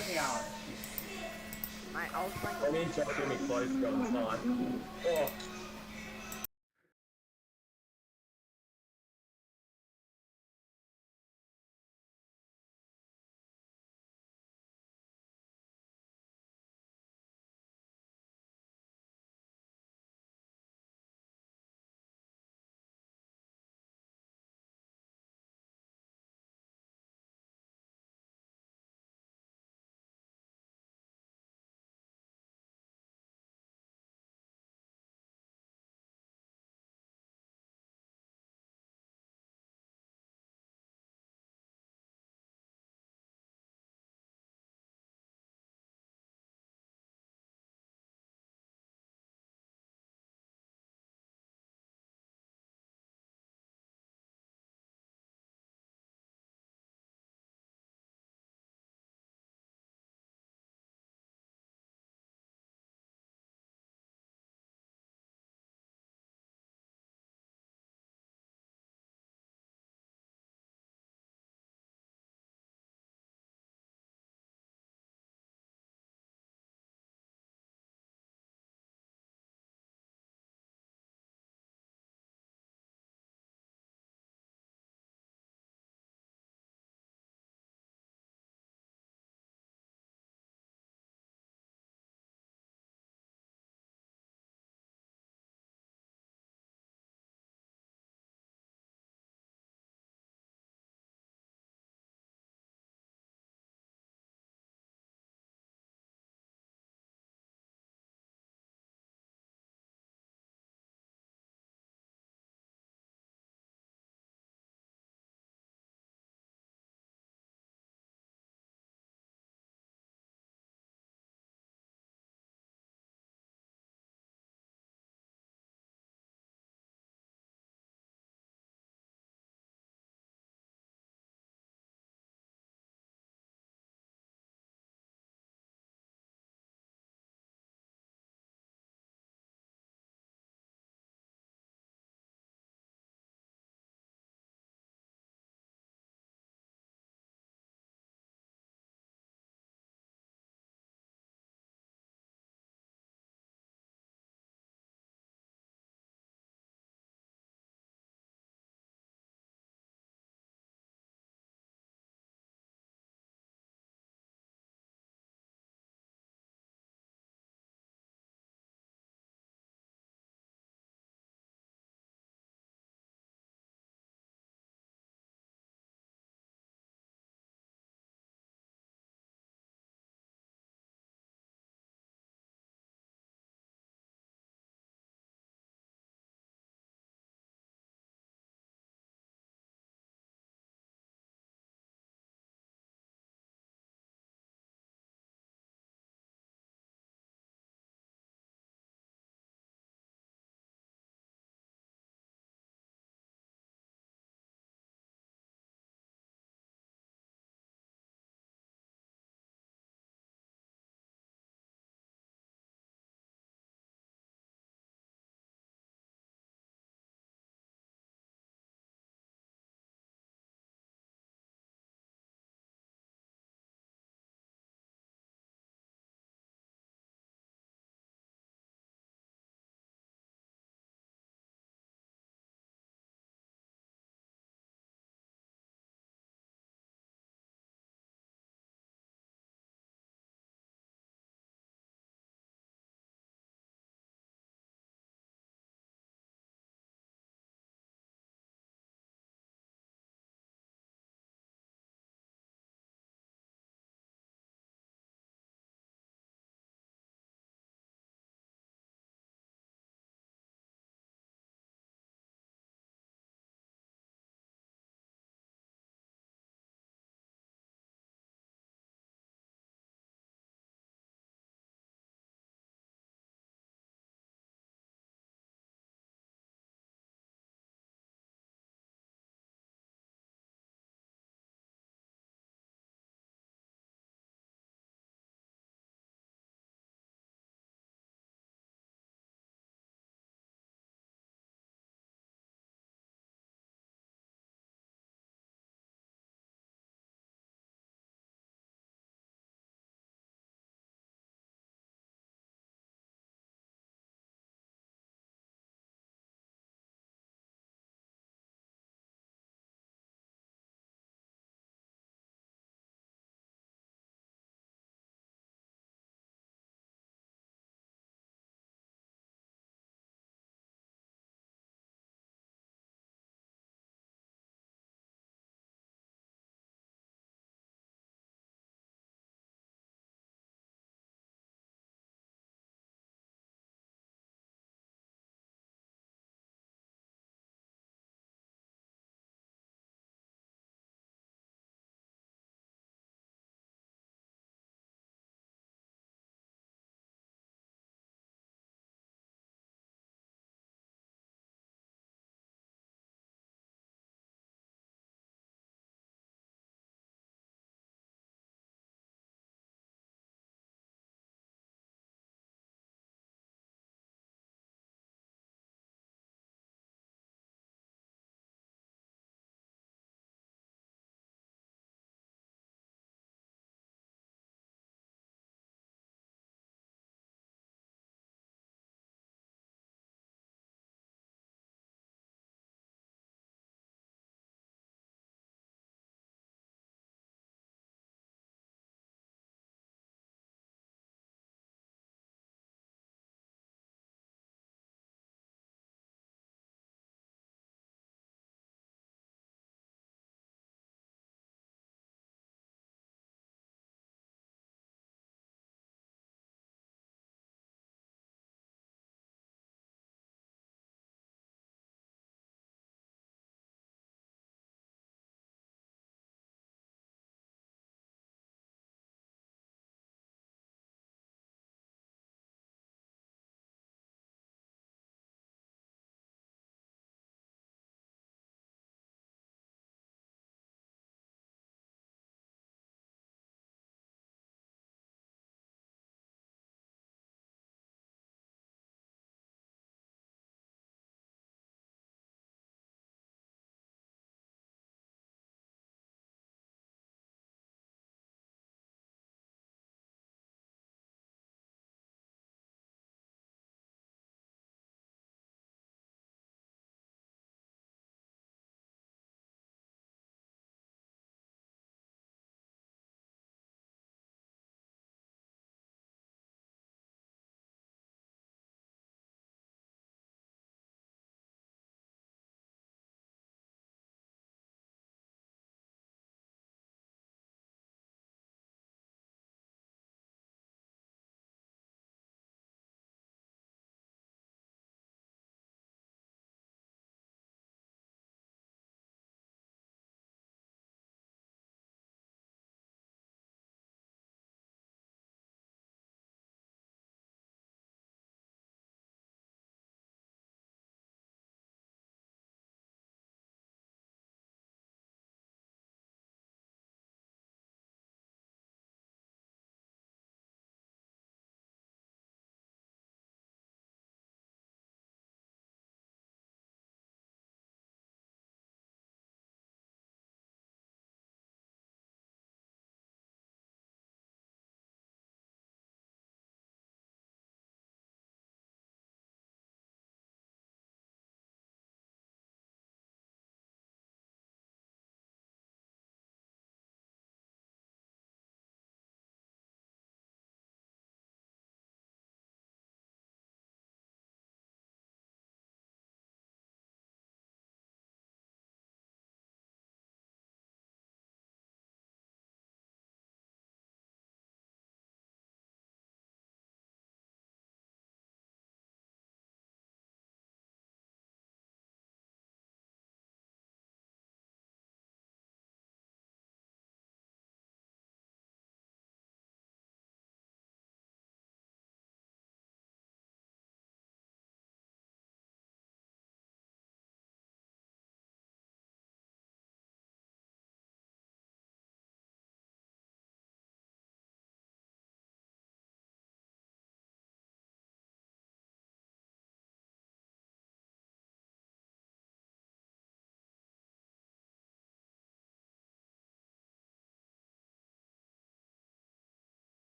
Mate, I was playing I need to get me close from time. Oh.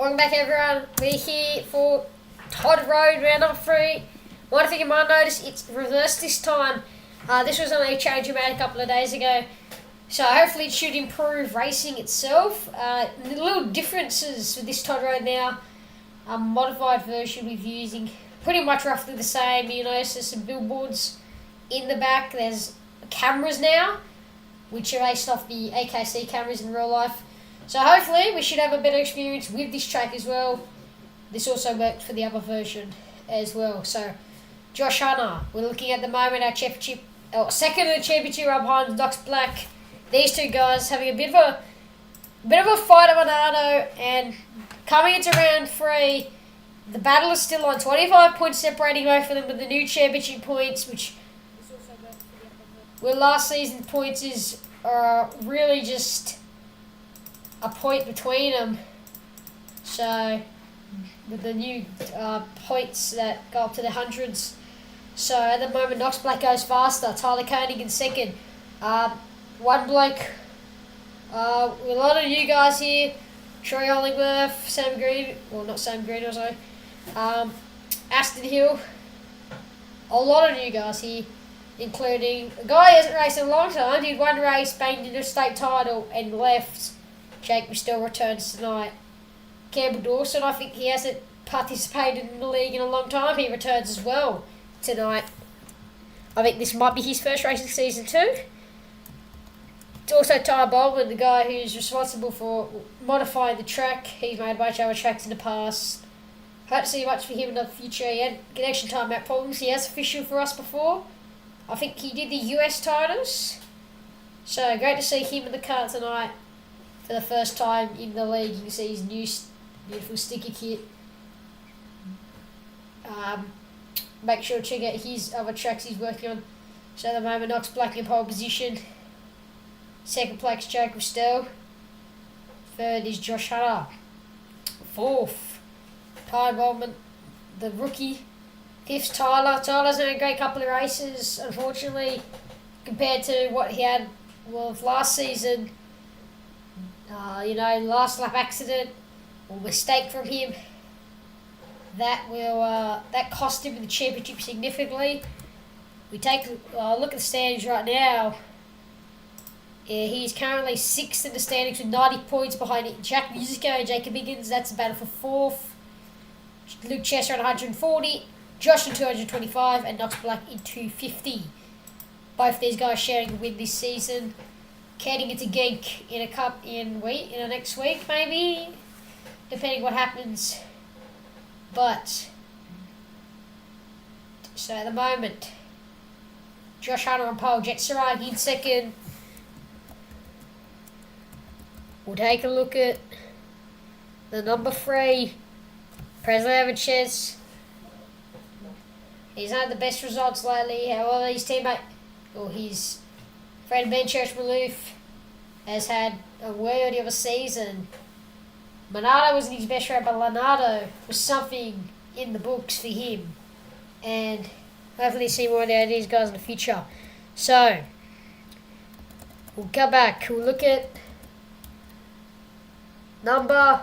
Welcome back, everyone. We're here for Todd Road, round number 3. One thing you might notice, it's reversed this time. This was only a change we made a couple of days ago. So hopefully it should improve racing itself. Little differences with this Todd Road now. A modified version we're using. Pretty much roughly the same. You notice there's some billboards in the back. There's cameras now, which are based off the KAKC cameras in real life. So hopefully we should have a better experience with this track as well. This also worked for the other version as well. So Josh Hunter, we're looking at the moment our championship, second of the championship right behind Dox Black. These two guys having a bit of a fight at Monado, and coming into round 3, the battle is still on. 25 points separating both of them with the new championship points, which where last season points is really just a point between them. So with the new points that go up to the hundreds. So at the moment, Knox Black goes faster. Tyler Koenig in second. One bloke, a lot of new guys here. Troy Hollingworth, Sam Green, well not Sam Green also. Aston Hill. A lot of new guys here, including a guy who hasn't raced in a long time. Did one race, banged into a state title and left. Jake still returns tonight. Campbell Dawson, I think he hasn't participated in the league in a long time. He returns as well tonight. I think this might be his first race of season 2. It's also Ty Baldwin, the guy who's responsible for modifying the track. He's made a bunch of other tracks in the past. Hope to see much for him in the future. He had connection time out problems. He has official for us before. I think he did the US titles. So great to see him in the car tonight for the first time in the league. You can see his new beautiful sticker kit. Make sure to check out his other tracks he's working on. So at the moment, Knox Black in pole position. Second place, Jake Restell. Third is Josh Hunter. Fourth, Ty Bowman, the rookie. Fifth, Tyler. Tyler's had a great couple of races, unfortunately, compared to what he had last season. Last lap accident or mistake from him. That cost him the championship significantly. We take a look at the standings right now. He's currently 6th in the standings with 90 points behind Jack Musico and Jacob Higgins. That's a battle for 4th. Luke Chester at 140, Josh at 225, and Knox Black in 250. Both these guys sharing the win this season. Heading into Genk in a cup in the next week, maybe, depending what happens. But so at the moment, Josh Hunter on pole, Jet Saragi in second. We'll take a look at the number 3, Presley Evans. He's had the best results lately. However, his teammate, or his friend Ben Church-Maloof, has had a worthy of a season. Monado wasn't his best round, but Leonardo was something in the books for him. And hopefully see more of these guys in the future. So, we'll go back. We'll look at number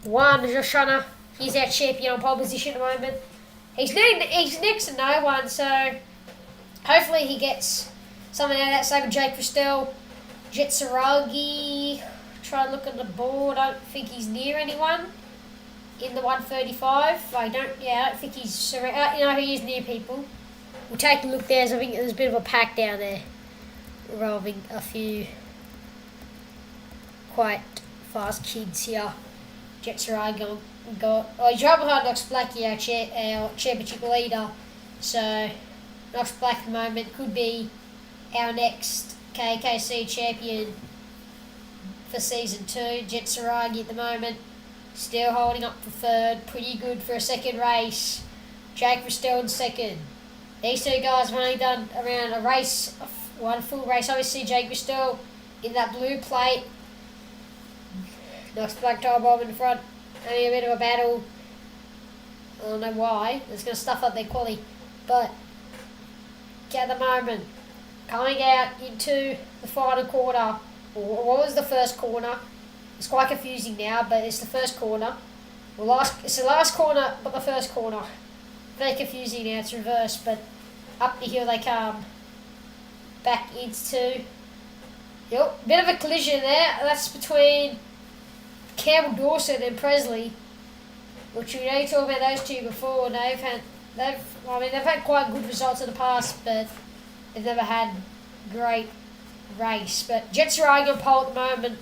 1, Josh Hunter. He's our champion on pole position at the moment. He's next to no one, so hopefully he gets something out of that. Same with Jake Restell. Jet Saragi, try and look at the board. I don't think he's near anyone in the 135. I don't think he's he is near people. We'll take a look there. So I think there's a bit of a pack down there involving a few quite fast kids here. Jet Saragi he's right behind Knox Black, our championship leader. So Knox Black at the moment could be our next KAKC champion for season 2. Jet Saragi at the moment still holding up for 3rd. Pretty good for a second race. Jake Restell in second. These two guys have only done around a race, one full race. Obviously Jake Restell in that blue plate. Knox Black, Ty Bob in front. Having a bit of a battle. I don't know why. It's going to stuff up their quality. But at the moment, coming out into the final quarter, or what was the first corner, It's quite confusing now, but it's the first corner. It's the last corner, but the first corner. Very confusing now, it's reversed, but up the hill they come. Back into... Yep, bit of a collision there. That's between Campbell Dawson and Presley, which we know talked about those two before. And they've had quite good results in the past, but they've never had great race. But Jetsaragi on pole at the moment.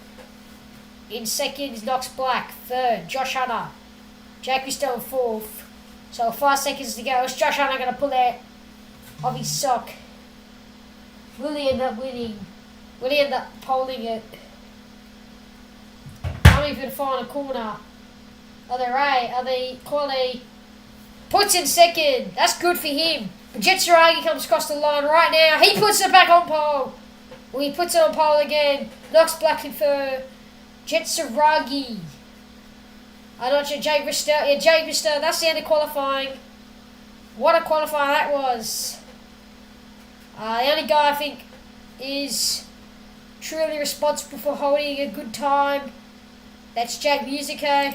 In second is Knox Black. Third, Josh Hunter. Jake Bristow in fourth. So 5 seconds to go. Is Josh Hunter going to pull out of his sock? Will he end up winning? Will he end up polling it? Coming for the final corner. Are they right? Are they quality? Puts in second. That's good for him. But Jetsaragi comes across the line right now. He puts it back on pole. Well, he puts it on pole again. Knox Black in third. Jetsaragi. I'm not sure. Jake Bristow. Yeah, Jake Bristow. That's the end of qualifying. What a qualifying that was. The only guy I think is truly responsible for holding a good time. That's Jack Musico.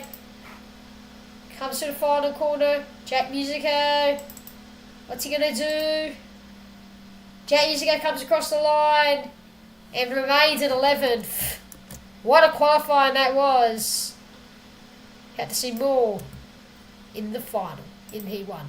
Comes to the final corner. Jack Musico. What's he going to do? Jack Musico comes across the line and remains at 11th. What a qualifying that was. Had to see more in the final, in P1.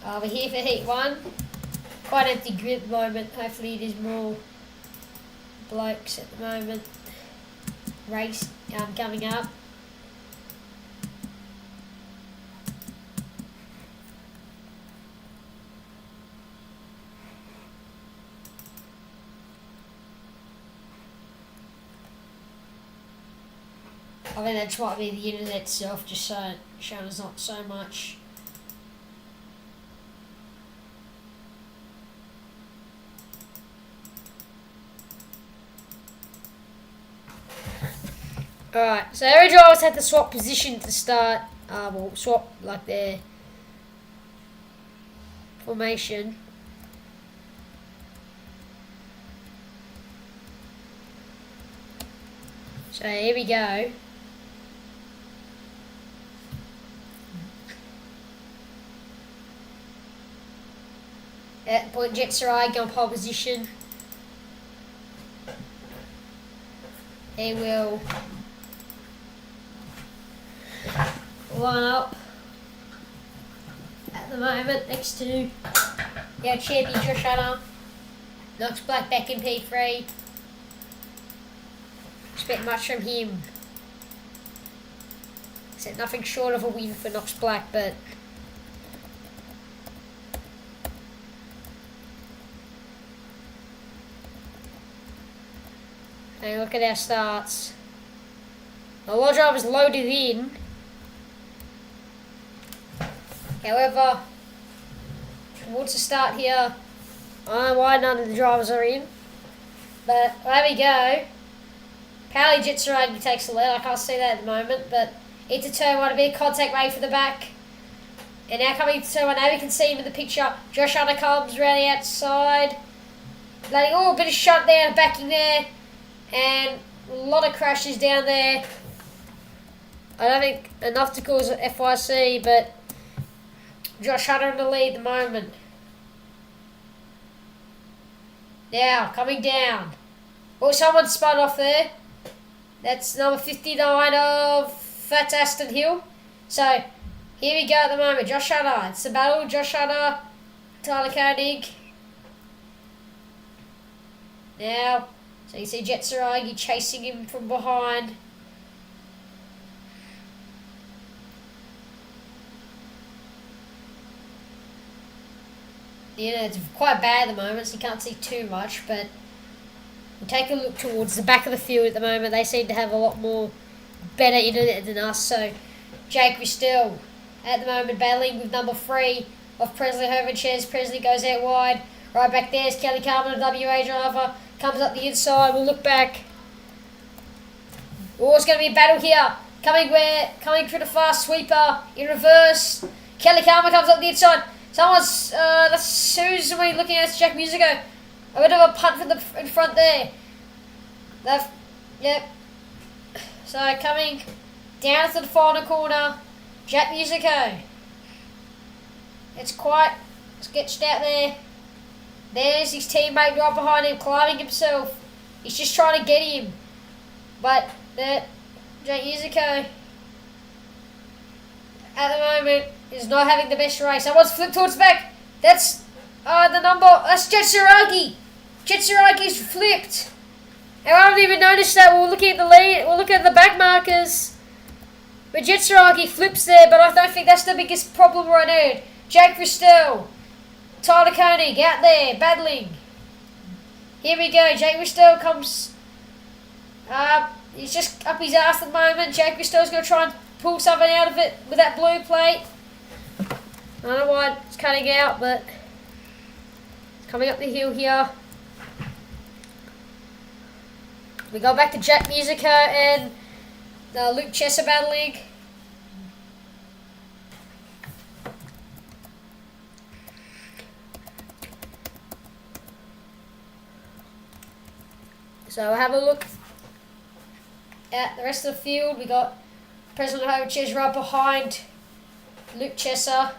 We're here for heat 1. Quite empty grid at the moment. Hopefully there's more blokes at the moment. Race coming up. I think that might be the internet itself just showing us not so much. Alright, so every drivers had to swap position to start, well, swap like their formation. So here we go. At the point, Jetsarai go on pole position. They will line up at the moment next to our champion Josh Hunter. Knox Black back in P3. Expect much from him. Except nothing short of a win for Knox Black, but hey, look at our starts. A lot of drivers loaded in. However, towards the start here, I don't know why none of the drivers are in. But there we go. Pally Jitsuragi takes the lead. I can't see that at the moment, but into turn 1, a bit of contact made for the back. And now coming to turn 1, now we can see him in the picture. Josh Hunter comes around the outside. Letting a bit of shutdown backing there. And a lot of crashes down there. I don't think enough to cause an FYC, but Josh Hunter in the lead at the moment. Now, coming down. Oh, someone spun off there. That's number 59 of Fats Aston Hill. So, here we go at the moment. Josh Hunter. It's the battle. Josh Hunter, Tyler Koenig. Now, so you see Jetsaragi chasing him from behind. Yeah, it's quite bad at the moment, so you can't see too much, but we'll take a look towards the back of the field at the moment. They seem to have a lot more better internet than us, so Jake Ristel at the moment battling with number 3 of Presley Hovinchez. Presley goes out wide. Right back there is Kelly Carmen, a WA driver. Comes up the inside, we'll look back. Oh, it's going to be a battle here. Coming for the fast sweeper in reverse. Kelly Carmen comes up the inside. Someone's, that's who's we looking at? It's Jack Musico. A bit of a punt from in front there. Yep. So coming down to the final corner, Jack Musico. It's quite sketched out there. There's his teammate right behind him, climbing himself. He's just trying to get him. But Jack Musico at the moment is not having the best race. Someone's flipped towards the back. That's the number. That's Jetsaragi. Jetsaragi's flipped. And I haven't even noticed that. We're looking at the lead. We're looking at the back markers. But Jetsaragi flips there, but I don't think that's the biggest problem right now. Jake Ristel, Tyler Koenig out there battling. Here we go. Jake Ristel comes. He's just up his ass at the moment. Jake Ristel's going to try and pull something out of it with that blue plate. I don't know why it's cutting out, but it's coming up the hill here. We go back to Jack Musico and Luke Chesser battling. So we'll have a look at the rest of the field. We got President Hovinchez right behind Luke Chesser.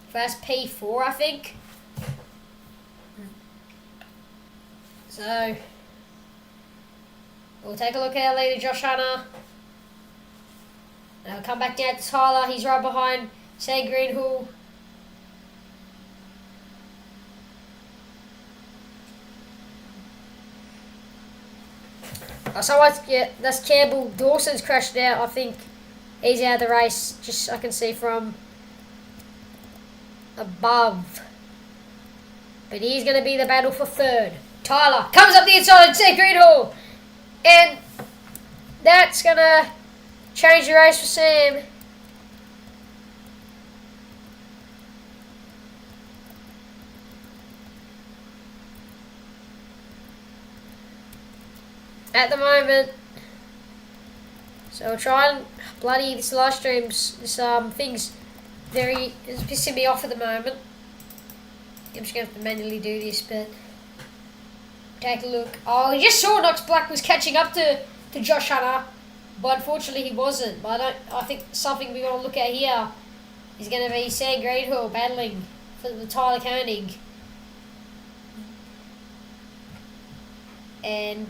First P4, I think. So we'll take a look at our leader, Josh Hunter. And we'll come back down to Tyler. He's right behind Say Greenhall. Yeah, that's Campbell. Dawson's crashed out. I think he's out of the race. Just I can see from above. But he's going to be the battle for third. Tyler comes up the inside and Say Greenhall. And that's going to change the race for Sam. At the moment, so I'll try and bloody this live stream's thing's it's pissing me off at the moment. I'm just gonna have to manually do this, but take a look. Oh, he just saw Knox Black was catching up to Josh Hunter, but unfortunately he wasn't. But I think something we want to look at here is going to be Sam Greenhall battling for the Tyler Koenig, and.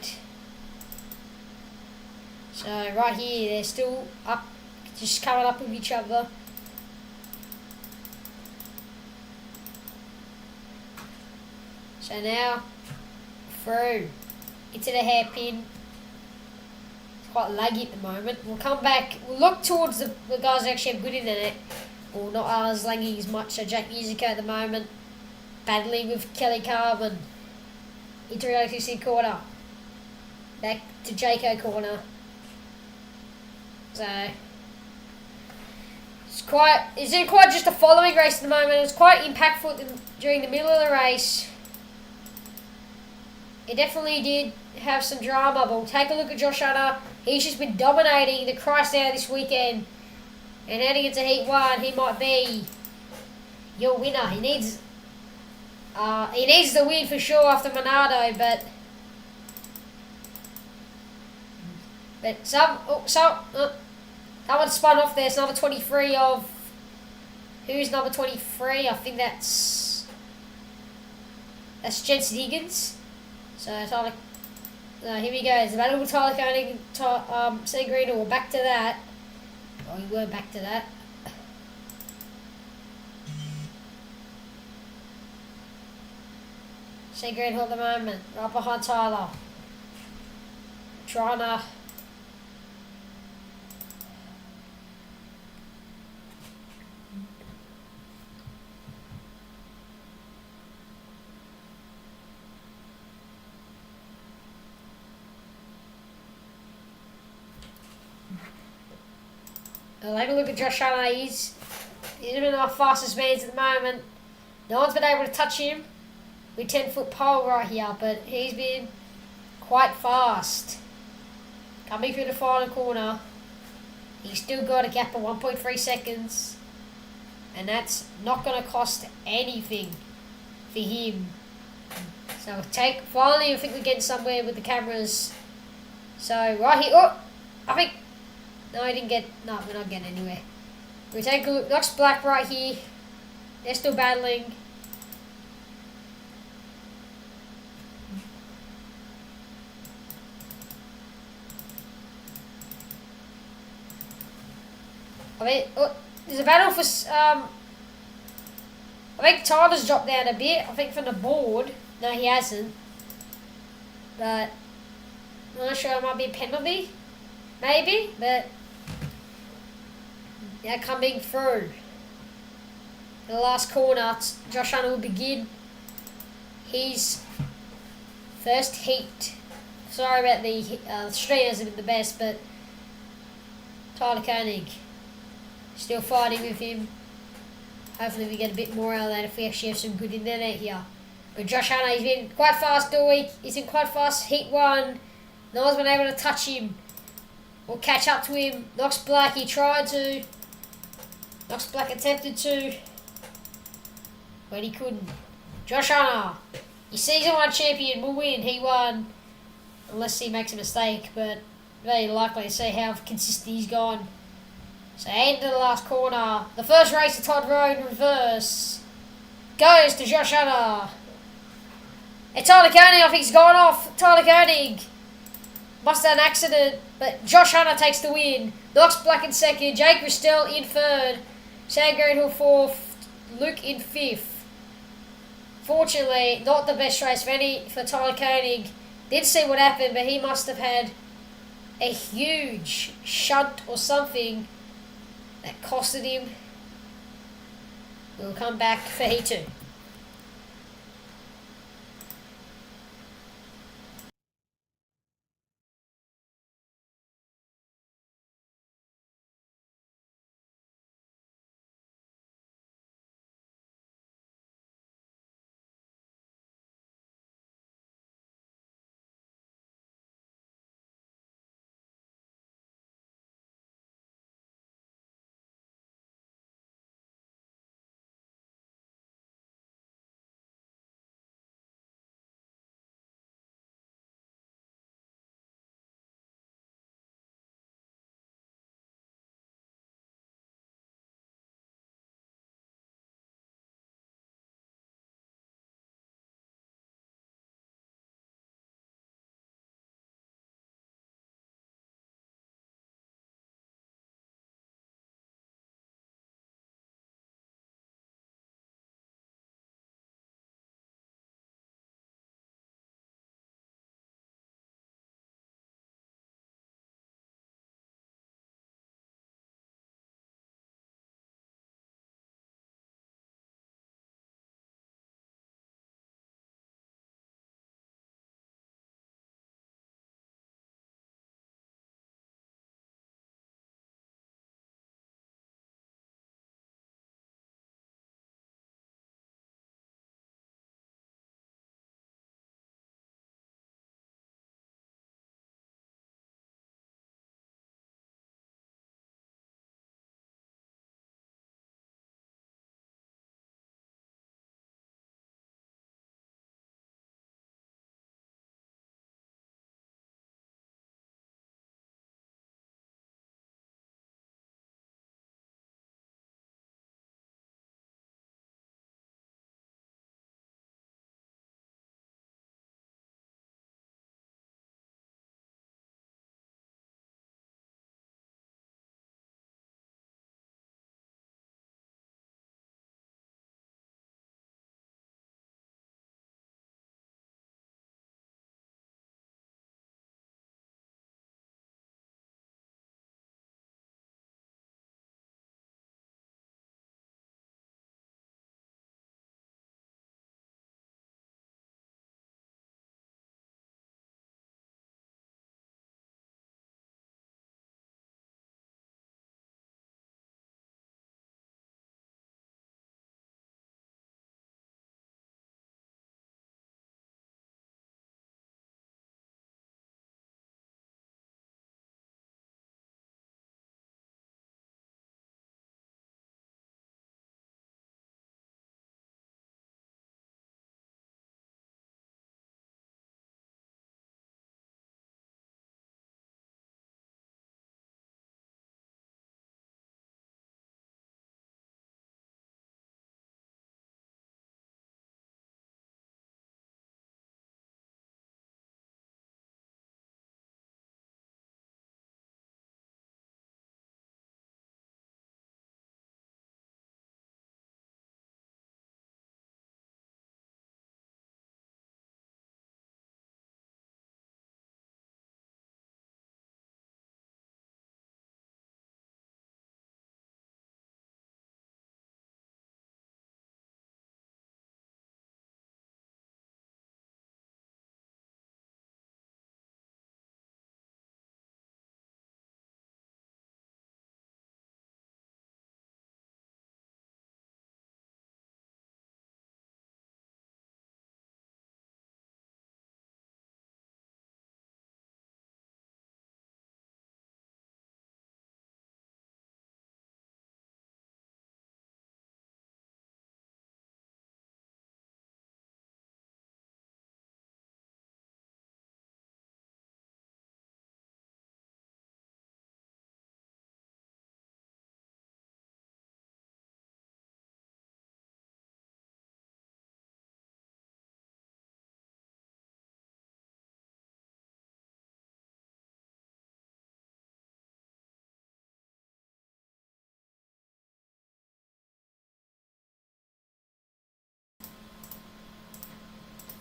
So right here, they're still up, just coming up with each other. So now, through into the hairpin. It's quite laggy at the moment. We'll come back, we'll look towards the guys that actually have good internet, or not as lagging as much. So Jack Musica at the moment, battling with Kelly Carbon. Into KAKC corner. Back to Jaco corner. So it's in quite just a following race at the moment. It's quite impactful during the middle of the race. It definitely did have some drama, but we'll take a look at Josh Hunter. He's just been dominating the Christ out this weekend. And heading into Heat 1, he might be your winner. He needs the win for sure after Monado, but that one spun off there. It's number 23 of... Who's number 23? I think that's Jensen Higgins. So Tyler... here we go. It's the battle with Tyler Koenig and Sam Greenhall. We're back to that. Oh, we were back to that. Sam Greenhall at the moment. Right behind Tyler. Trying to... I'll have a look at Josh Hunter. He's one of our fastest mans at the moment. No one's been able to touch him with 10-foot pole right here, but he's been quite fast. Coming through the final corner. He's still got a gap of 1.3 seconds. And that's not going to cost anything for him. So finally I think we're getting somewhere with the cameras. So right here, I think... No, I didn't get... No, we're not getting anywhere. We take a look. Knox Black right here. They're still battling. I mean, there's a battle for... I think Tyler's dropped down a bit. I think from the board. No, he hasn't. But... I'm not sure it might be a penalty. Maybe, but... Now coming through the last corner, Josh Hunter will begin his first heat. Sorry about the stream hasn't been the best, but Tyler Koenig still fighting with him. Hopefully we get a bit more out of that if we actually have some good internet here. But Josh Hunter, he's been quite fast all week. He's in quite fast Heat 1. No one's been able to touch him or catch up to him. Knox Black, he tried to. Knox Black attempted to, but he couldn't. Josh Hunter, your season 1 champion, will win. He won, unless he makes a mistake, but very likely to see how consistent he's gone. So end of the last corner. The first race of Todd Road in reverse goes to Josh Hunter. And Tyler Koenig, I think he's gone off. Tyler Koenig must have an accident, but Josh Hunter takes the win. Knox Black in second, Jake Ristel in third. Sam Greenhill 4th, Luke in 5th. Fortunately, not the best race for Tyler Koenig. Didn't see what happened, but he must have had a huge shunt or something that costed him. We'll come back for Heat 2.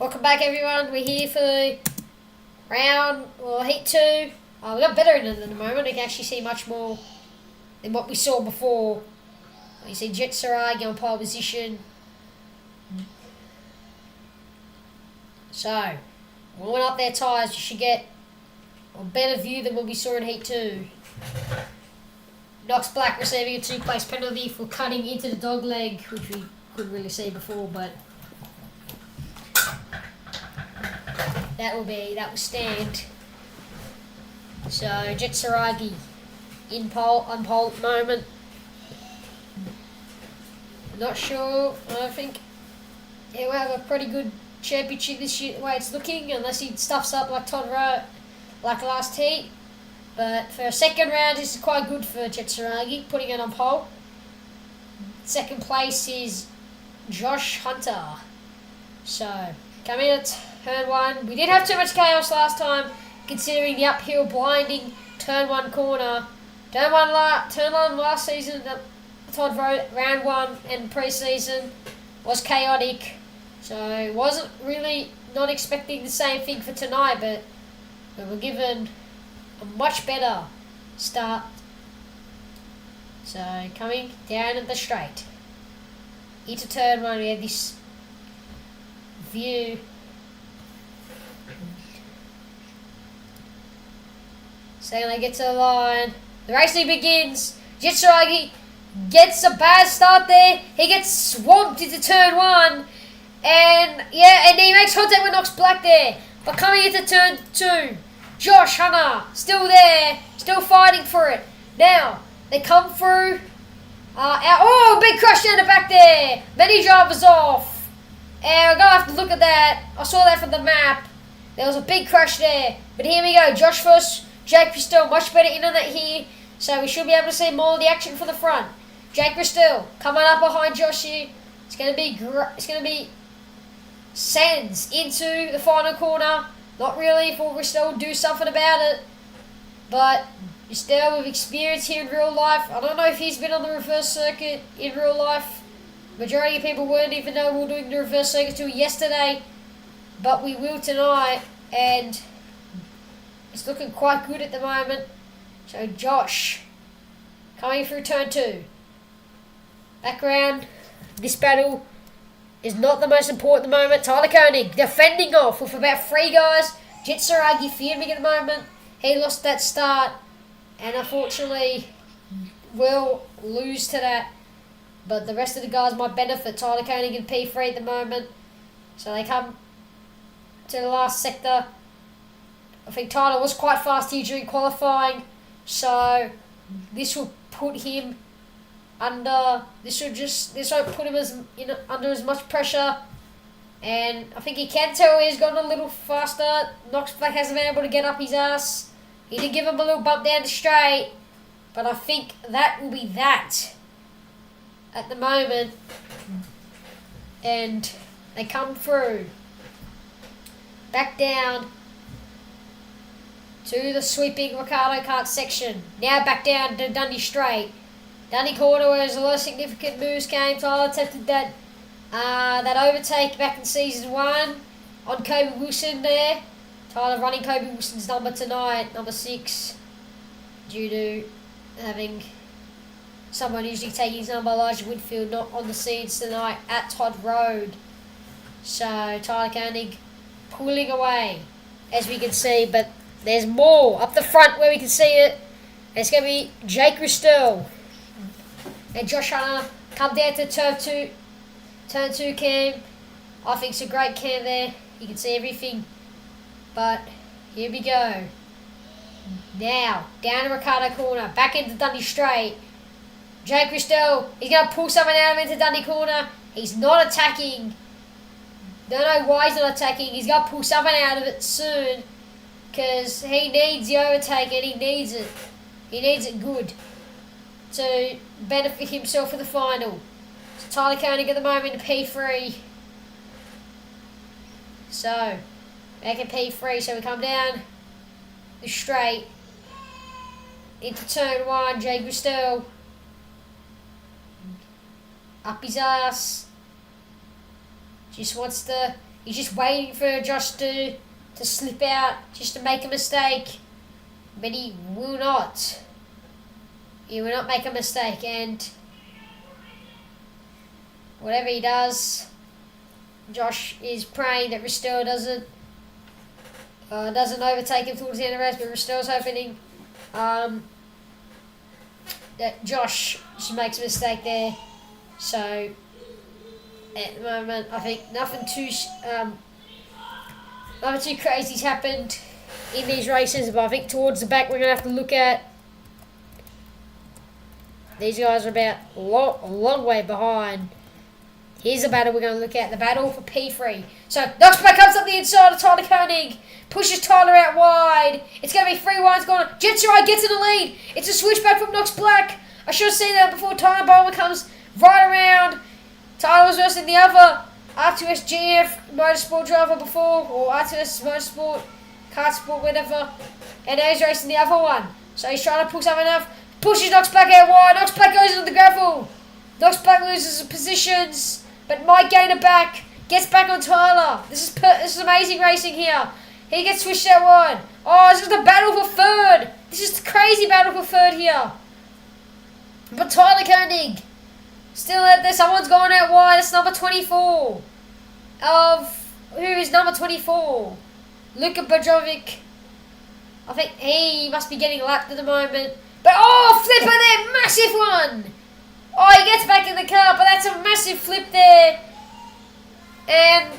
Welcome back, everyone. We're here for the heat 2. We got better in it at the moment. We can actually see much more than what we saw before. You see Jet Saragi on pole position. So, warming up their tyres, you should get a better view than what we saw in heat 2. Knox Black receiving a 2-place penalty for cutting into the dog leg, which we couldn't really see before, but that will stand. So Jet Saragi on pole at the moment. Not sure. I think he'll have a pretty good championship this year, the way it's looking, unless he stuffs up like Todd Road, like last heat. But for a second round, this is quite good for Jet Saragi, putting it on pole. Second place is Josh Hunter. So, coming at turn 1. We did have too much chaos last time, considering the uphill blinding turn 1 corner. Turn 1 last season, the Todd Road round 1 and pre-season was chaotic. So, wasn't really not expecting the same thing for tonight, but we were given a much better start. So coming down at the straight into turn 1, we have this view. So they get to the line. The racing begins. Jet Saragi gets a bad start there. He gets swamped into turn 1. And he makes contact with Knox Black there. But coming into turn 2, Josh Hunter, still there, still fighting for it. Now, they come through. Big crash down the back there. Many drivers off. And we're going to have to look at that. I saw that from the map. There was a big crash there. But here we go. Josh first. Jake Bristol, much better in on that here. So we should be able to see more of the action from the front. Jake Bristol coming up behind Josh here. It's going to be Sands into the final corner. Not really if Bristol do something about it. But Bristol with experience here in real life. I don't know if he's been on the reverse circuit in real life. Majority of people weren't even know we were doing the reverse circuit till yesterday. But we will tonight. And it's looking quite good at the moment. So Josh coming through turn 2. Background. This battle is not the most important at the moment. Tyler Koenig defending off with about 3 guys. Jet Saragi fuming at the moment. He lost that start and unfortunately will lose to that. But the rest of the guys might benefit. Tyler Koenig in P3 at the moment. So they come to the last sector. I think Tyler was quite fast here during qualifying. So this will put him under. This won't put him under as much pressure, and I think he can tell he's gotten a little faster. Knox Black hasn't been able to get up his ass. He did give him a little bump down the straight, but I think that will be that at the moment. And they come through back down to the sweeping Ricardo kart section. Now back down to Dundee Straight. Dundee Corner, where there's a lot of significant moves came. Tyler attempted that overtake back in season 1 on Kobe Wilson there. Tyler running Kobe Wilson's number tonight, number 6, due to having someone usually taking his number, Elijah Whitfield, not on the scenes tonight at Todd Road. So Tyler Koenig pulling away, as we can see, but there's more up the front where we can see it. It's going to be Jake Ristel and Josh Hunter come down to turn 2 cam. I think it's a great cam there. You can see everything. But here we go. Now, down to Ricardo Corner, back into Dundee Straight. Jake Ristel, he's going to pull someone out of into Dundee Corner. He's not attacking. Don't know why he's not attacking. He's going to pull someone out of it soon, because he needs the overtake and he needs it. He needs it good to benefit himself for the final. So Tyler Koenig at the moment in P3. So, back in P3, so we come down the straight into turn 1, Jake Ristel. Up his ass. Just wants to He's just waiting for Josh to slip out, just to make a mistake. But he will not. He will not make a mistake, and whatever he does, Josh is praying that Ristel doesn't overtake him towards the end of the race, but Ristel's hoping that Josh just makes a mistake there. So at the moment, I think nothing too crazy's happened in these races, but I think towards the back we're going to have to look at. These guys are about a long way behind. Here's the battle we're going to look at, the battle for P3. So Knoxback comes up the inside of Tyler Koenig, pushes Tyler out wide. It's going to be 3 wides gone. Jetsurai gets in the lead. It's a switchback from Knox Black. I should have seen that before. Tyler Bowman comes right around. Tyler was versing the other R2S GF motorsport driver before, or R2S motorsport, kart sport, whatever. And now he's racing the other one. So he's trying to pull something up. Pushes Knox Black out wide. Knox Black goes into the gravel. Knox Black loses positions, but might gain it back. Gets back on Tyler. This is amazing racing here. He gets switched out wide. Oh, this is the battle for third. This is the crazy battle for third here. But Tyler Koenig still out there. Someone's going out wide. It's number 24. Who is number 24? Luka Bojovic. I think he must be getting lapped at the moment. But flipper there, massive one. He gets back in the car, but that's a massive flip there. And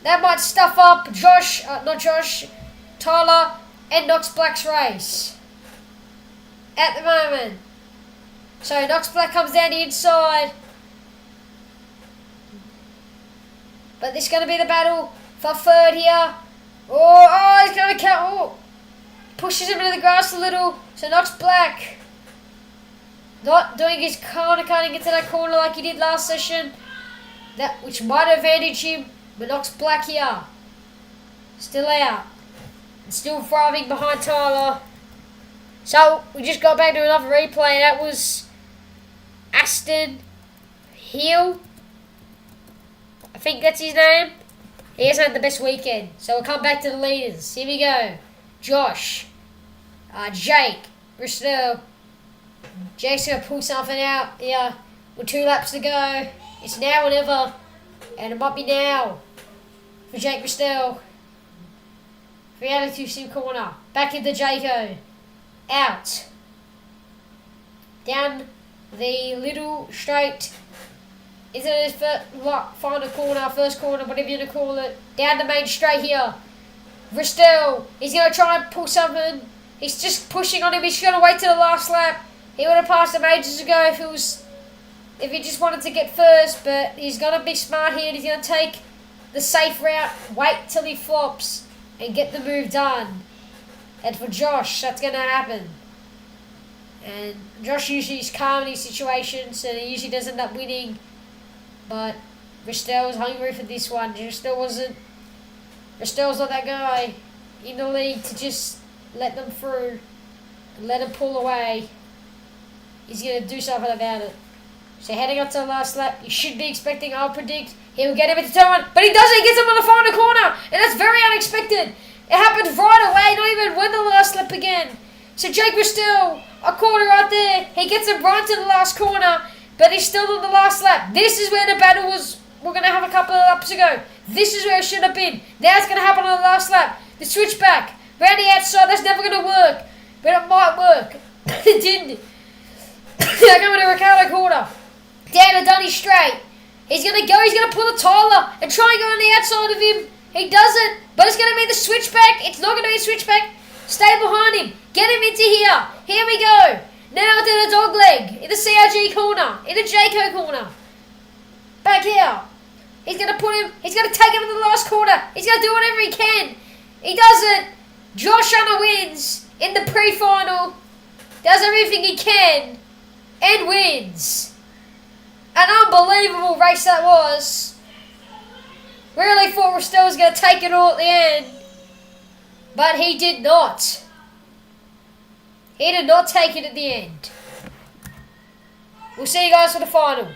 that might stuff up Tyler and Knox Black's race at the moment. So Knox Black comes down the inside. But this is going to be the battle for third here. He's going to cut. Pushes him into the grass a little. So Knox Black not doing his corner cutting into that corner like he did last session. Which might advantage him. But Knox Black here. Still out. And still thriving behind Tyler. So we just got back to another replay. That was Aston Hill. I think that's his name. He hasn't had the best weekend. So we'll come back to the leaders. Here we go. Josh. Jake. Bristol. Jake's going to pull something out here with 2 laps to go. It's now or never. And it might be now for Jake Bristol. Reality Sim corner. Back into Jaco. Out. Down the little straight. Is it his final corner, first corner, whatever you want to call it. Down the main straight here. Bristol. He's going to try and pull something. He's just pushing on him. He's going to wait till the last lap. He would have passed him ages ago if he just wanted to get first, but he's going to be smart here and he's going to take the safe route, wait till he flops and get the move done. And for Josh, that's going to happen. And Josh usually is calm in these situations and he usually does end up winning. But Ristel was hungry for this one. Ristel's not that guy in the league to just let them through and let them pull away. He's going to do something about it. So heading up to the last lap, you should be expecting, I'll predict, he'll get him into turn 1. But he doesn't, he gets him on the final corner. And that's very unexpected. It happened right away, not even win the last lap again. So Jake Ristel, a corner right there. He gets him right to the last corner, but he's still on the last lap. This is where the battle was. We're going to have a couple of laps ago. This is where it should have been. Now it's going to happen on the last lap. The switchback, round the outside, that's never going to work. But it might work. It didn't. They're coming to Ricardo corner. Down to Dunny straight. He's going to go, he's going to pull a Tyler and try and go on the outside of him. He doesn't, but it's going to be the switchback. It's not going to be a switchback. Stay behind him. Get him into here. Here we go. Now to the dog leg. In the CRG corner. In the Jayco corner. Back here. He's going to put him, he's going to take him in the last corner. He's going to do whatever he can. He doesn't. Josh Hunter wins in the pre-final. Does everything he can. And wins. An unbelievable race that was. Really thought Ristel was going to take it all at the end. But he did not. He did not take it at the end. We'll see you guys for the final.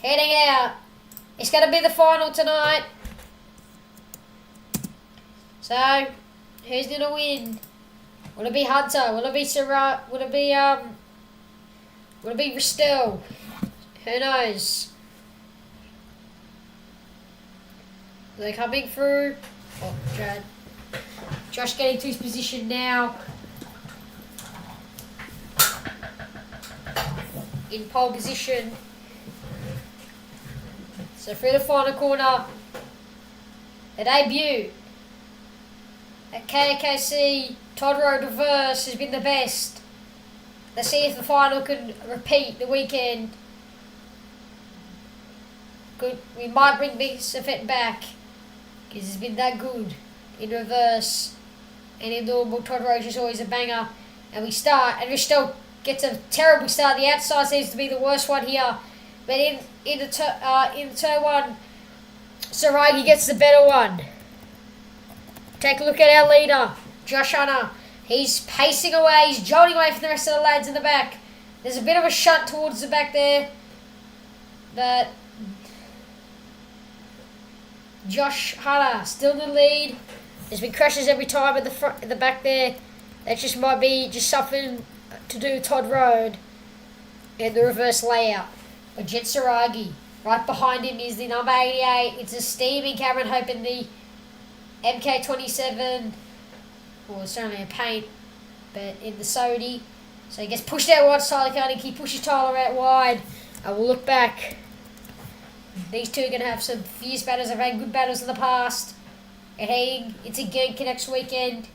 heading out. It's going to be the final tonight. So, who's going to win? Will it be Hunter? Will it be Sarah? Will it be Ristel? Who knows? They're coming through. Oh, Josh getting to his position now. In pole position. So through the final corner, the debut at KAKC Todd Road reverse has been the best. Let's see if the final can repeat the weekend. We might bring this effect back because it's been that good in reverse, and in normal Todd Road is always a banger. And we still gets a terrible start. The outside seems to be the worst one here, but in turn one, Saragi gets the better one. Take a look at our leader, Josh Hunter. He's pacing away. He's jolting away from the rest of the lads in the back. There's a bit of a shunt towards the back there, but Josh Hunter still in the lead. There's been crashes every time at the back there. That just might be just something to do with Todd Road and the reverse layout. But Jet Saragi, right behind him is the number 88. It's a steaming Cameron Hope in the MK27. Well, it's only a paint, but in the Sodi. So he gets pushed out wide. Tyler Koenig, he pushes Tyler out wide. And we'll look back. These two are going to have some fierce battles. They've had good battles in the past. And heading into Genk next weekend.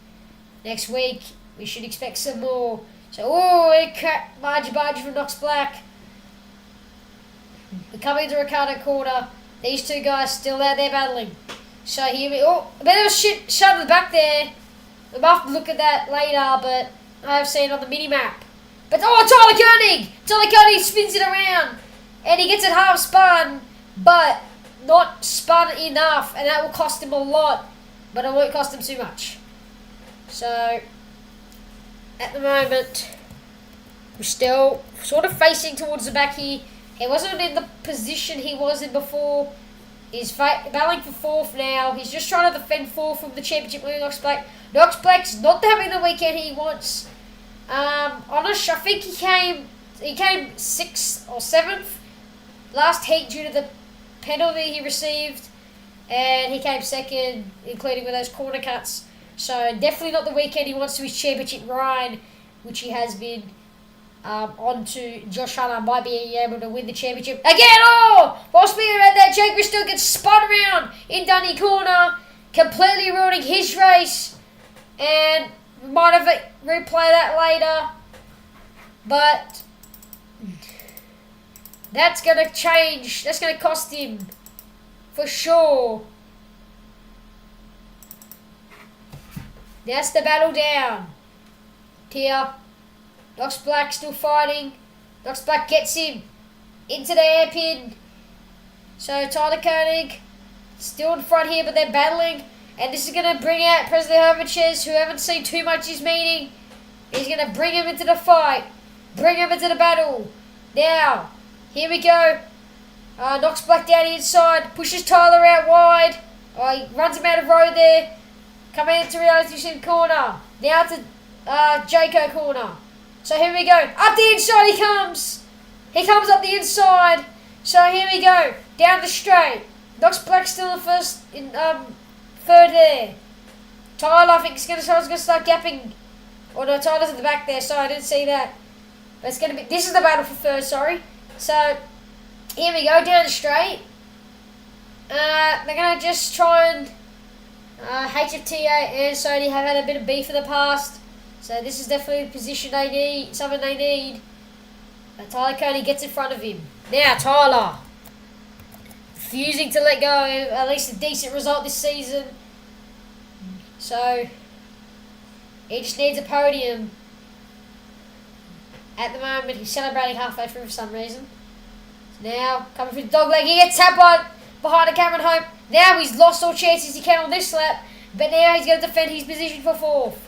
Next week, we should expect some more. So, Margie from Knox Black. We're coming to Ricardo Corner. These two guys still out there battling. So here we a bit of a shut at the back there. We might have to look at that later, but I have seen it on the mini-map. But, Tyler Koenig! Tyler Koenig spins it around. And he gets it half spun, but not spun enough. And that will cost him a lot, but it won't cost him too much. So, at the moment, we're still sort of facing towards the back here. He wasn't in the position he was in before. He's battling for fourth now. He's just trying to defend fourth from the championship with Knox Black. Knox Black's not having the weekend he wants. Honest, I think he came 6th or 7th last heat due to the penalty he received, and he came second, including with those corner cuts. So definitely not the weekend he wants to his championship ride, which he has been on to. Josh Hunter might be able to win the championship again. While speaking about that, Jake Bristol gets spun around in Dunny Corner, completely ruining his race, and we might have replay that later, but that's going to change. That's going to cost him for sure. That's the battle down. Here, Knox Black still fighting. Knox Black gets him into the hairpin. So Tyler Koenig still in front here, but they're battling. And this is going to bring out President Hermichez, who haven't seen too much this meeting. He's going to bring him into the fight. Bring him into the battle. Now, here we go. Knox Black down the inside. Pushes Tyler out wide. He runs him out of road there. Coming into Reality Corner. Now to Jaco Corner. So here we go. Up the inside he comes. He comes up the inside. So here we go. Down the straight. Knox Black still in third there. Tyler, I think, is going to start gapping. Oh no, Tyler's at the back there. Sorry, I didn't see that. But it's going to be. This is the battle for third. Sorry. So here we go. Down the straight. They're going to just try and. HFTA and Sony have had a bit of beef in the past, so this is definitely the position they need, something they need. But Tyler Koenig gets in front of him. Now Tyler, refusing to let go, at least a decent result this season. So, he just needs a podium. At the moment, he's celebrating halfway through for some reason. So now, coming through the dog leg, he gets tapped behind a Cameron Hope. Now he's lost all chances he can on this lap, but now he's going to defend his position for fourth.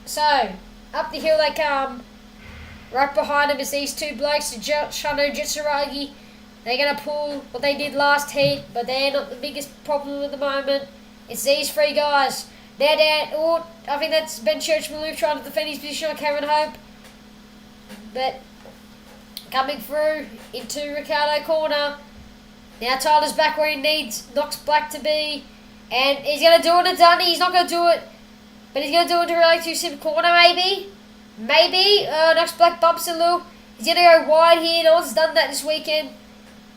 So, up the hill they come. Right behind him is these two blokes, Josh Hunter and Jet Saragi. They're going to pull what they did last heat, but they're not the biggest problem at the moment. It's these three guys. They're down. Oh, I think that's Ben Church-Maloof trying to defend his position on Cameron Hope. But coming through into Ricardo corner. Now Tyler's back where he needs Knox Black to be. And he's going to do it to Dunny. He's not going to do it. But he's going to do it to really too sim corner maybe. Maybe. Knox Black bumps a little. He's going to go wide here. No one's done that this weekend.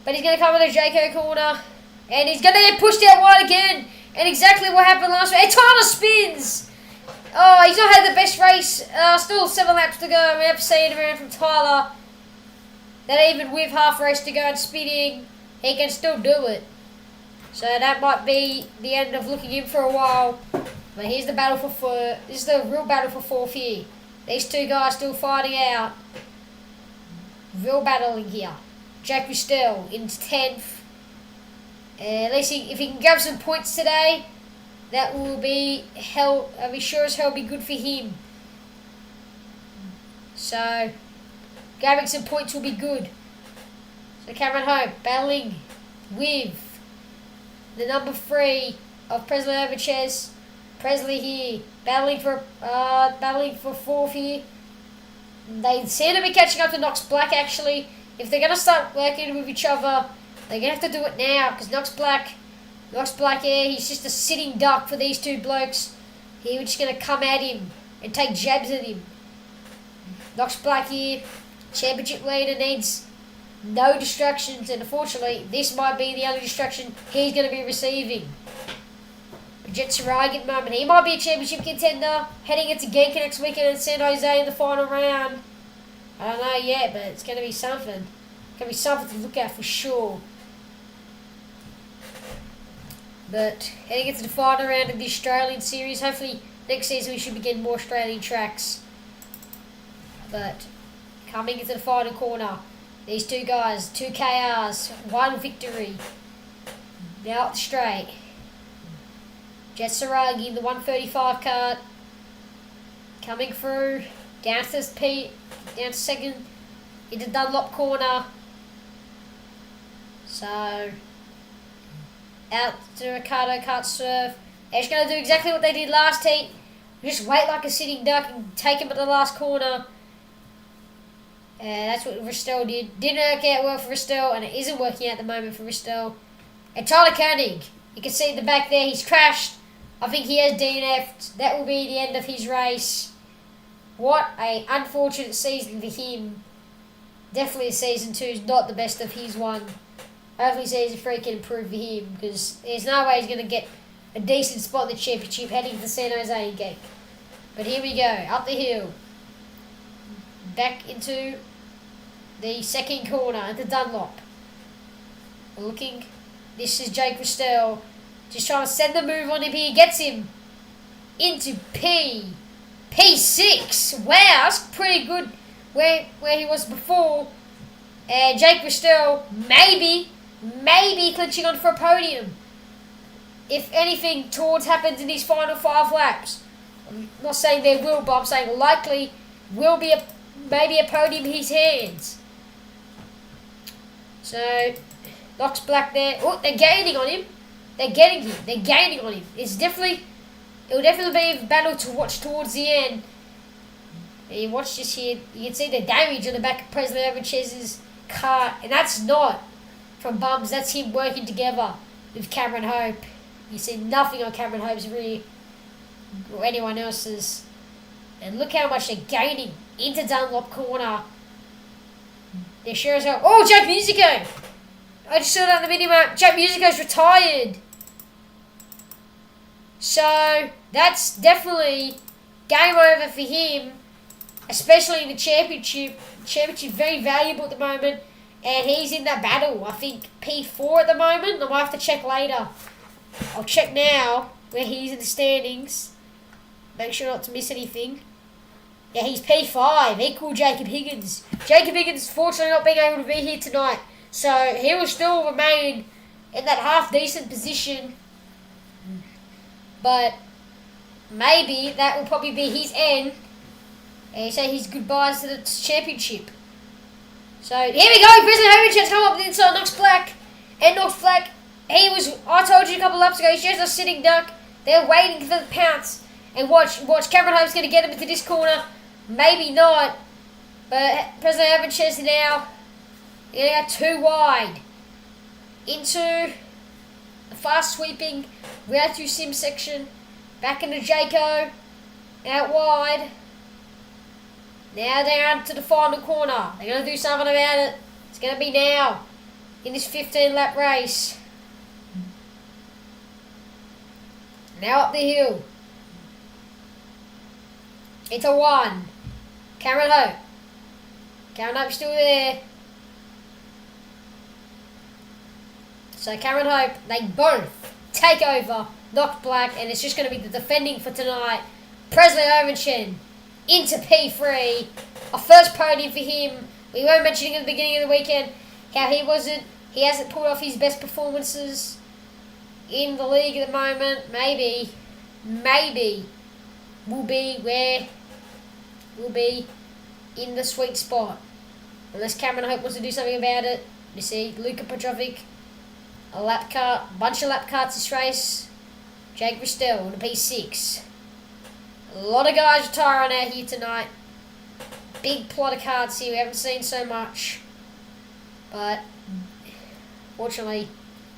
But he's going to come into Jaco corner. And he's going to get pushed out wide again. And exactly what happened last week. And Tyler spins. Oh, he's not had the best race. Still 7 laps to go. We have seen around from Tyler that even with half race to go and spinning, he can still do it. So that might be the end of looking in for a while. But here's the battle for fourth. This is the real battle for fourth here. These two guys still fighting out. Real battling here. Jack Ristell in 10th. At least if he can grab some points today, that will be hell. I'll be sure as hell be good for him. So grabbing some points will be good. So Cameron Hope battling with the number 3 of Presley Overches. Presley here battling for fourth here. They seem to be catching up to Knox Black actually. If they're going to start working with each other, they're going to have to do it now because Knox Black, he's just a sitting duck for these two blokes. He was just going to come at him and take jabs at him. Knox Black here, championship leader, needs no distractions, and unfortunately, this might be the only distraction he's going to be receiving. Jet Sarag at the moment, he might be a championship contender, heading into Genka next weekend in San Jose in the final round. I don't know yet, but it's going to be something. It's going to be something to look at for sure. But heading into the final round of the Australian series, hopefully next season we should be getting more Australian tracks. But coming into the final corner, these two guys, 2 KRs, 1 victory. Now up the straight. Jet Saragi in the 135 cart. Coming through, down to second, into Dunlop corner. So out to Ricardo kart serve. They're just going to do exactly what they did last heat. Just wait like a sitting duck and take him at the last corner. That's what Ristell did. Didn't work out well for Ristell, and it isn't working out at the moment for Ristell. And Tyler Koenig, you can see at the back there, he's crashed. I think he has DNF'd. That will be the end of his race. What a unfortunate season for him. Definitely season 2 is not the best of his one. Hopefully season 3 can improve for him, because there's no way he's going to get a decent spot in the championship heading to San Jose Gate. But here we go, up the hill. Back into the second corner, into Dunlop. Looking, this is Jake Ristell. Just trying to send the move on him here. Gets him into P6. Wow, that's pretty good where he was before. And Jake Ristell maybe clinching on for a podium. If anything towards happens in these final 5 laps. I'm not saying there will, but I'm saying likely will be maybe a podium in his hands. So, Knox Black there. Oh, they're gaining on him. They're getting him. They're gaining on him. It'll definitely be a battle to watch towards the end. And you watch this here. You can see the damage on the back of Presley Overchez's car, and that's not from bums. That's him working together with Cameron Hope. You see nothing on Cameron Hope's rear or anyone else's. And look how much they're gaining into Dunlop corner. They're sure as hell. Oh, Jack Musico! I just saw that on the minimap. Jack Musico's retired. So that's definitely game over for him, especially in the championship. Championship very valuable at the moment, and he's in that battle. I think P4 at the moment. I might have to check later. I'll check now where he's in the standings. Make sure not to miss anything. Yeah, he's P5, equal Jacob Higgins. Jacob Higgins fortunately not being able to be here tonight, so he will still remain in that half-decent position. But maybe that will probably be his end, and say his goodbyes to the championship. So here we go. President Hovich's come up with the inside Knox Black. And Knox Black, I told you a couple of laps ago, he's just a sitting duck. They're waiting for the pounce. And watch Cameron Hope's going to get him into this corner. Maybe not. But President Hovich's now, they are too wide. Into the fast sweeping route through sim section. Back into Jayco. Out wide. Now down to the final corner. They're going to do something about it. It's going to be now. In this 15-lap race. Now up the hill. It's a 1. Cameron Hope. Cameron Hope's still there. So Cameron Hope, they both take over Knox Black, and it's just going to be the defending for tonight. Presley Overshin into P3. A first podium for him. We were mentioning at the beginning of the weekend how he hasn't pulled off his best performances in the league at the moment. Maybe we'll be in the sweet spot. Unless Cameron Hope wants to do something about it. You see, Luka Petrovic, bunch of lap carts this race. Jake Ristel on the P6. A lot of guys retiring out here tonight. Big plot of cards here, we haven't seen so much. But, fortunately,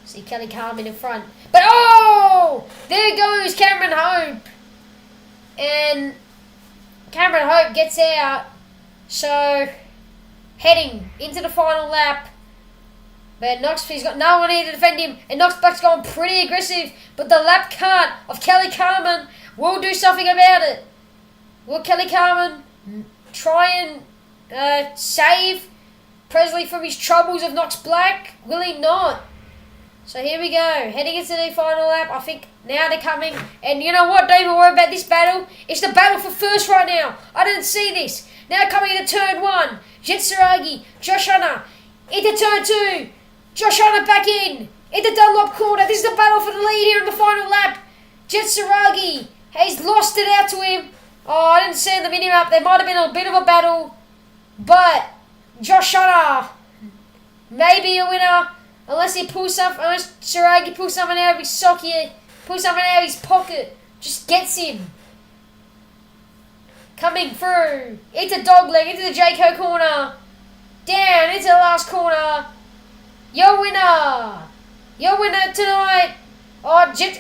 see Kelly Carmen in front. But, oh! There goes Cameron Hope. And Cameron Hope gets out. So, heading into the final lap. But Knox's got no one here to defend him. And Knox Black's gone pretty aggressive. But the lap cart of Kelly Carmen will do something about it. Will Kelly Carmen try and save Presley from his troubles of Knox Black? Will he not? So here we go. Heading into the final lap. I think now they're coming. And you know what? Don't even worry about this battle. It's the battle for first right now. I didn't see this. Now coming into turn 1. Jet Saragi. Josh Hunter. Into turn 2. Josh Hunter back in. Into Dunlop corner. This is the battle for the lead here in the final lap. Jet Saragi. He's lost it out to him. Oh, I didn't see the mini-map. There might have been a bit of a battle. But Josh Hunter may be a winner. Unless Saragi pulls something out of his sock here. Pulls something out of his pocket. Just gets him. Coming through. Into Dogleg. Into the Jayco corner. Down into the last corner. Your winner. Your winner tonight. It's Jet.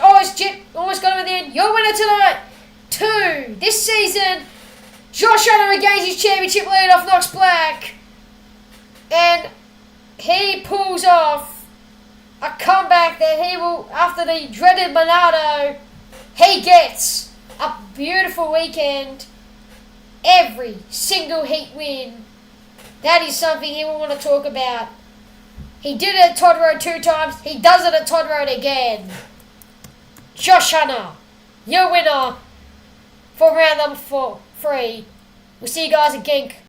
Almost got him at the end. Your winner tonight. 2. This season. Josh Hunter regains his championship lead off Knox Black. And he pulls off a comeback that he will, after the dreaded Monado, he gets a beautiful weekend. Every single heat win. That is something he will want to talk about. He did it at Todd Road 2 times. He does it at Todd Road again. Josh Hunter, your winner for round number 3. We'll see you guys at Genk.